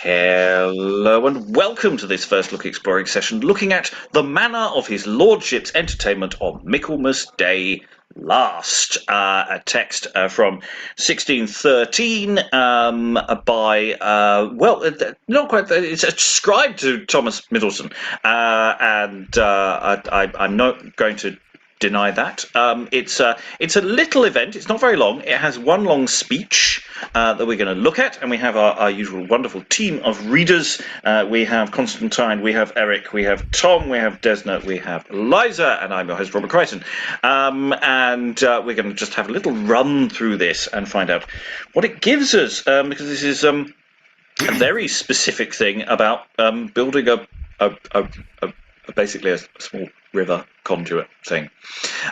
Hello and welcome to this first look exploring session looking at the manner of his lordship's entertainment on Michaelmas Day last. A text from 1613 by, not quite, it's ascribed to Thomas Middleton, and I'm not going to deny that. It's a little event. It's not very long. It has one long speech that we're going to look at, and we have our usual wonderful team of readers. We have Constantine, we have Eric, we have Tom, we have Desna, we have Liza, and I'm your host, Robert Crighton. And we're going to just have a little run through this and find out what it gives us, because this is a very specific thing about building basically a small river conduit thing,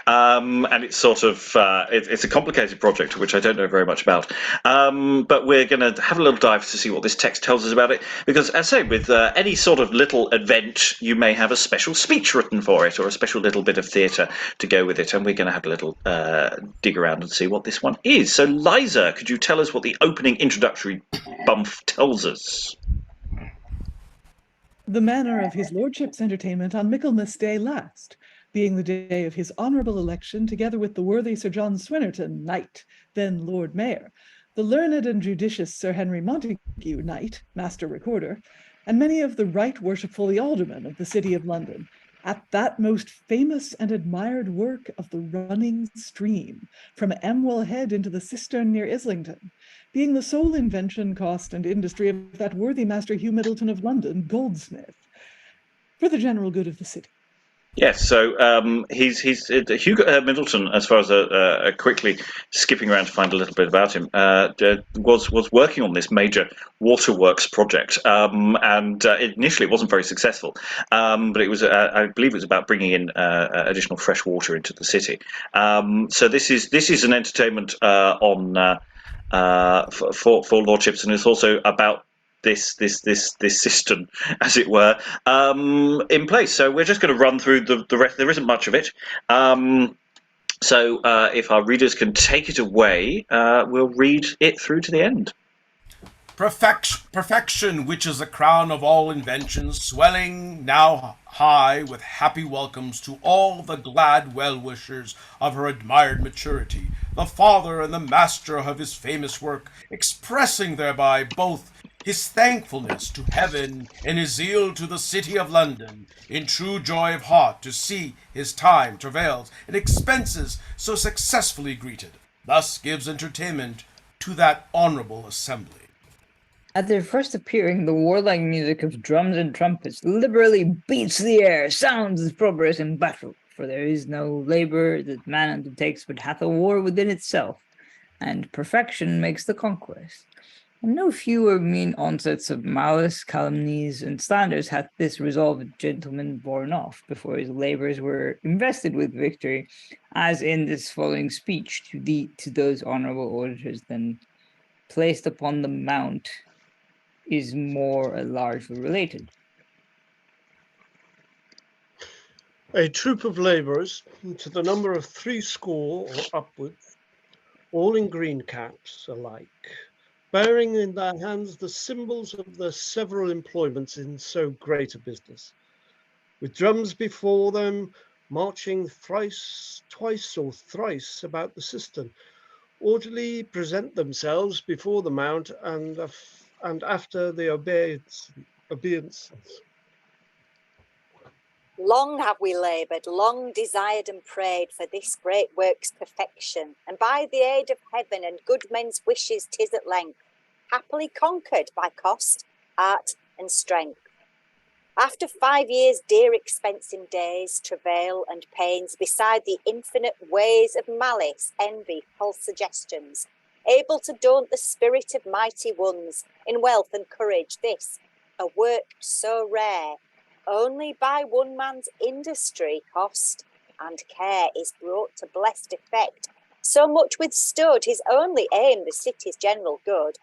and it's sort of it's a complicated project which I don't know very much about, but we're going to have a little dive to see what this text tells us about it, because as I say, with any sort of little event you may have a special speech written for it or a special little bit of theatre to go with it, and we're going to have a little dig around and see what this one is. So Liza, could you tell us what the opening introductory bump tells us? The manner of his lordship's entertainment on Michaelmas Day last, being the day of his honourable election, together with the worthy Sir John Swinnerton, Knight, then Lord Mayor, the learned and judicious Sir Henry Montague, Knight, Master Recorder, and many of the right worshipful the aldermen of the city of London, at that most famous and admired work of the running stream, from Amwell Head into the cistern near Islington, being the sole invention, cost, and industry of that worthy Master Hugh Middleton of London, goldsmith, for the general good of the city. Yes, so he's Hugh Middleton, as far as quickly skipping around to find a little bit about him, was working on this major waterworks project, and initially it wasn't very successful, but it was I believe it was about bringing in additional fresh water into the city. So this is an entertainment on for lordships, and it's also about this system, as it were, in place. So we're just going to run through the rest. There isn't much of it. So if our readers can take it away, we'll read it through to the end. Perfection, which is the crown of all inventions, swelling now high with happy welcomes to all the glad well-wishers of her admired maturity, the father and the master of his famous work, expressing thereby both his thankfulness to heaven and his zeal to the city of London, in true joy of heart to see his time, travails, and expenses so successfully greeted. Thus gives entertainment to that honourable assembly. At their first appearing, the warlike music of drums and trumpets liberally beats the air, sounds as progress in battle, for there is no labour that man undertakes but hath a war within itself, and perfection makes the conquest. And no fewer mean onsets of malice, calumnies, and slanders hath this resolved gentleman borne off before his labours were invested with victory, as in this following speech to those honourable auditors then placed upon the mount is more largely related. A troop of labourers, to the number of 60 or upwards, all in green caps alike, bearing in their hands the symbols of their several employments in so great a business, with drums before them, marching twice or thrice about the cistern, orderly present themselves before the mount and after the obeisances. Long have we laboured, long desired and prayed for this great work's perfection, and by the aid of heaven and good men's wishes 'tis at length happily conquered by cost, art and strength. After 5 years' dear expense in days, travail and pains, beside the infinite ways of malice, envy, false suggestions, able to daunt the spirit of mighty ones in wealth and courage, this, a work so rare, only by one man's industry, cost, and care is brought to blessed effect, so much withstood his only aim, the city's general good.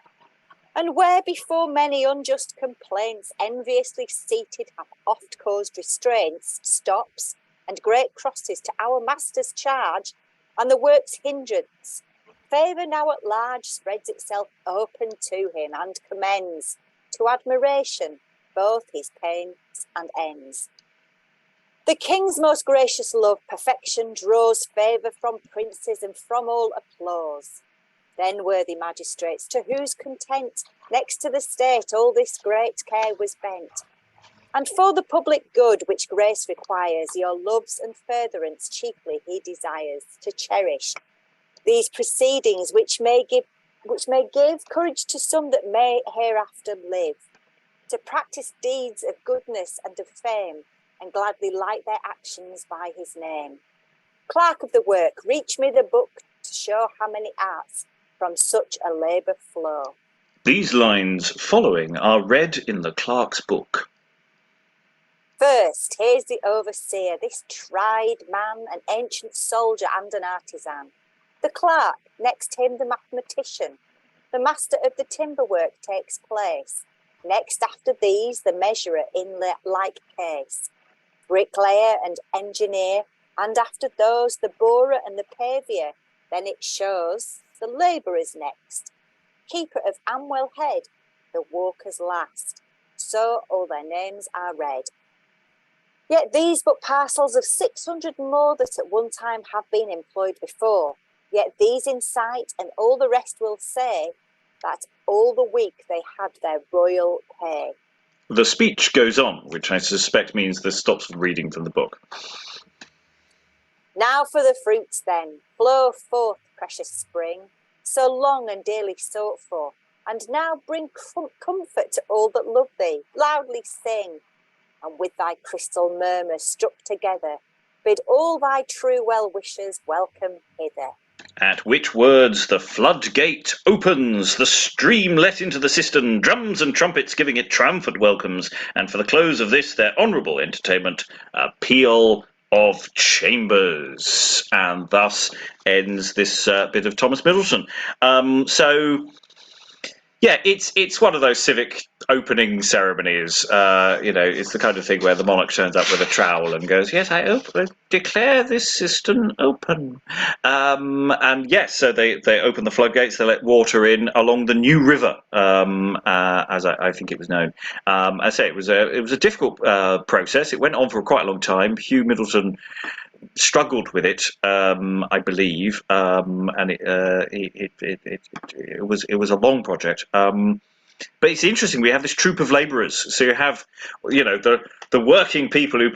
And where before many unjust complaints, enviously seated, have oft caused restraints, stops, and great crosses to our master's charge, and the work's hindrance, favour now at large spreads itself open to him, and commends to admiration both his pains and ends. The king's most gracious love, perfection, draws favour from princes and from all applause. Then, worthy magistrates, to whose content, next to the state, all this great care was bent. And for the public good which grace requires, your loves and furtherance chiefly he desires to cherish. These proceedings which may give courage to some that may hereafter live, to practice deeds of goodness and of fame, and gladly light their actions by his name. Clerk of the work, reach me the book to show how many arts from such a labour flow. These lines following are read in the clerk's book. First, here's the overseer, this tried man, an ancient soldier and an artisan. The clerk, next him the mathematician. The master of the timber work takes place. Next after these, the measurer in like case. Bricklayer and engineer, and after those, the borer and the pavior. Then it shows the labourers next. Keeper of Amwell Head, the walkers last. So all their names are read. Yet these but parcels of 600 more that at one time have been employed before. Yet these in sight, and all the rest will say that all the week they had their royal pay. The speech goes on, which I suspect means this stops reading from the book. Now for the fruits then, flow forth, precious spring, so long and dearly sought for, and now bring comfort to all that love thee, loudly sing, and with thy crystal murmur struck together, bid all thy true well-wishers welcome hither. At which words the floodgate opens, the stream let into the cistern, drums and trumpets giving it triumphant welcomes, and for the close of this, their honourable entertainment, a peal of chambers. And thus ends this bit of Thomas Middleton. Yeah, it's one of those civic opening ceremonies. It's the kind of thing where the monarch turns up with a trowel and goes, "Yes, I declare this cistern open." And yes, so they open the floodgates. They let water in along the New River, as I think it was known. I say it was a difficult process. It went on for quite a long time. Hugh Middleton struggled with it, I believe, and it was a long project. But it's interesting. We have this troop of labourers. So you have, the working people who,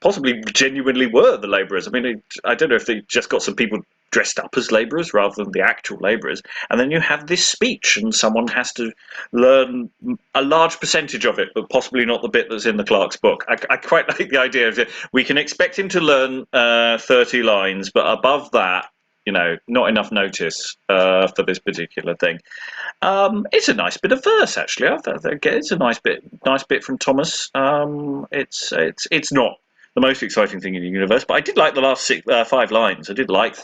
possibly genuinely were the labourers. I mean, I don't know if they just got some people dressed up as labourers rather than the actual labourers. And then you have this speech, and someone has to learn a large percentage of it, but possibly not the bit that's in the clerk's book. I quite like the idea of it. We can expect him to learn 30 lines, but above that, not enough notice for this particular thing. It's a nice bit of verse, actually. I think it's a nice bit from Thomas. It's not the most exciting thing in the universe, but I did like the last 5 lines. I did like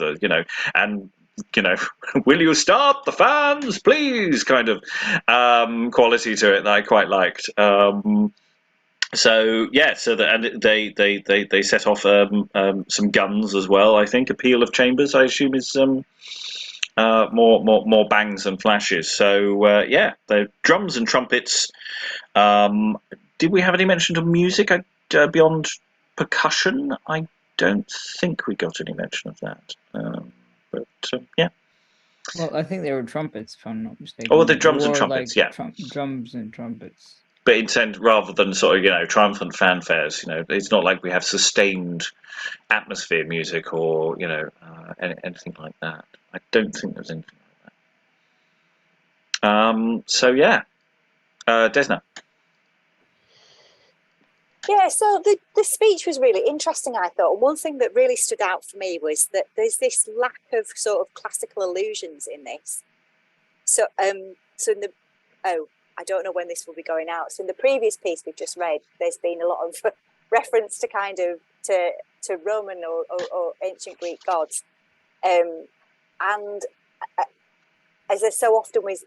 will you start the fans, please, kind of quality to it that I quite liked. So they set off some guns as well. I think a peal of chambers, I assume, is more bangs and flashes. So the drums and trumpets. Did we have any mention of music beyond percussion? I don't think we got any mention of that. Yeah. Well, I think they were trumpets, if I'm not mistaken. Oh, the drums and trumpets, yeah. Drums and trumpets. But instead, rather than sort of, triumphant fanfares, it's not like we have sustained atmosphere music or, anything like that. I don't think there's anything like that. Desna. Yeah, so the speech was really interesting, I thought. One thing that really stood out for me was that there's this lack of sort of classical allusions in this. So I don't know when this will be going out. So in the previous piece we've just read, there's been a lot of reference to kind of to Roman or ancient Greek gods. And as there so often was,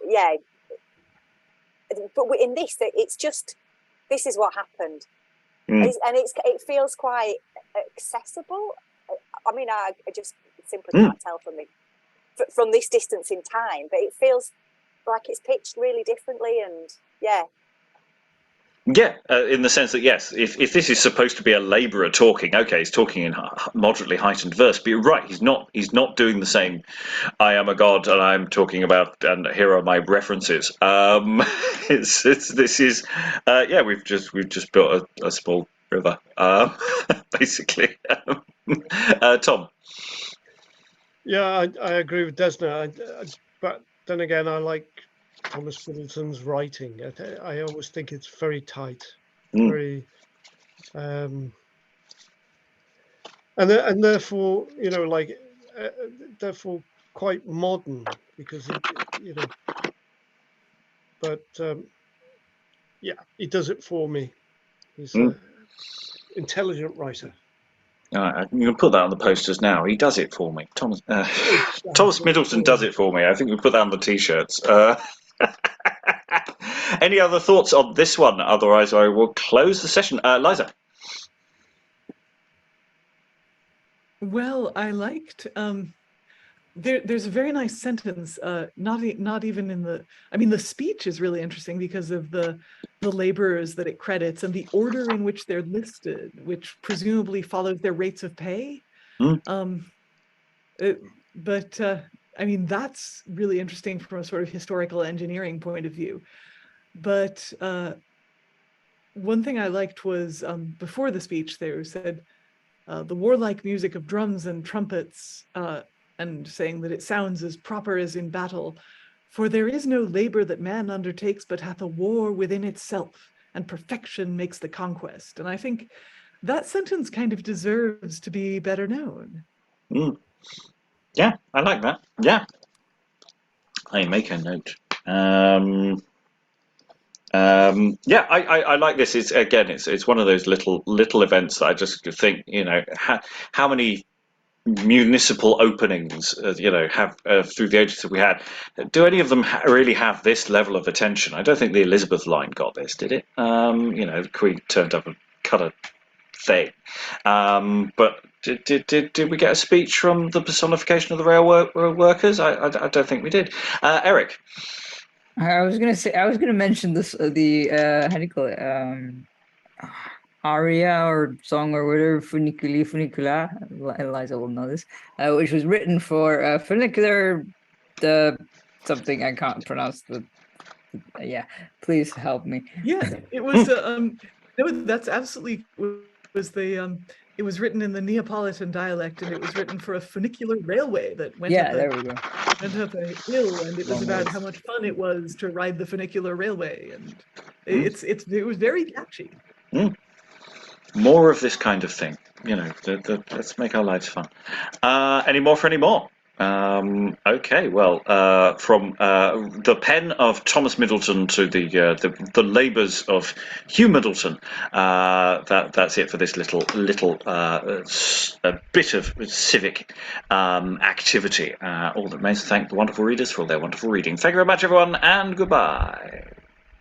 but in this, it's just, this is what happened. And it feels quite accessible. I mean, I just simply can't tell from this distance in time, but it feels like it's pitched really differently, and yeah. Yeah, in the sense that, yes, if this is supposed to be a labourer talking, okay, he's talking in moderately heightened verse, but you're right, he's not doing the same, I am a god and I'm talking about, and here are my references. We've just built a small river, basically. Tom? Yeah, I agree with Desna, but then again, I like Thomas Middleton's writing. I always think it's very tight, very, and therefore, therefore quite modern, because But he does it for me. He's an intelligent writer. I'm going to put that on the posters now. He does it for me. Thomas Middleton does it for me. I think we put that on the t-shirts. Any other thoughts on this one? Otherwise, I will close the session. Liza. Well, I liked. There's a very nice sentence. Not even in the. I mean, the speech is really interesting because of the laborers that it credits and the order in which they're listed, which presumably follows their rates of pay. I mean, that's really interesting from a sort of historical engineering point of view. But one thing I liked was before the speech, they said the warlike music of drums and trumpets, and saying that it sounds as proper as in battle. For there is no labor that man undertakes, but hath a war within itself, and perfection makes the conquest. And I think that sentence kind of deserves to be better known. Yeah, I like that. Yeah. I make a note. I like this. It's one of those little events that I just think, how many municipal openings, have through the ages that we had. Do any of them really have this level of attention? I don't think the Elizabeth line got this, did it? The Queen turned up and cut a thing. But did we get a speech from the personification of the rail workers? I don't think we did. Eric. I was gonna mention this how do you call it, aria or song or whatever, funicula. Liza will know this, which was written for funicular something I can't pronounce. Please help me. Yeah, it was no, that's absolutely was the it was written in the Neapolitan dialect, and it was written for a funicular railway that went up there we go. Went up a hill, and it was about how much fun it was to ride the funicular railway, and it was very catchy. More of this kind of thing, let's make our lives fun. Any more for any more? Okay, well, from the pen of Thomas Middleton to the labours of Hugh Middleton, that's it for this little bit of civic activity. All that remains to thank the wonderful readers for their wonderful reading. Thank you very much, everyone, and goodbye.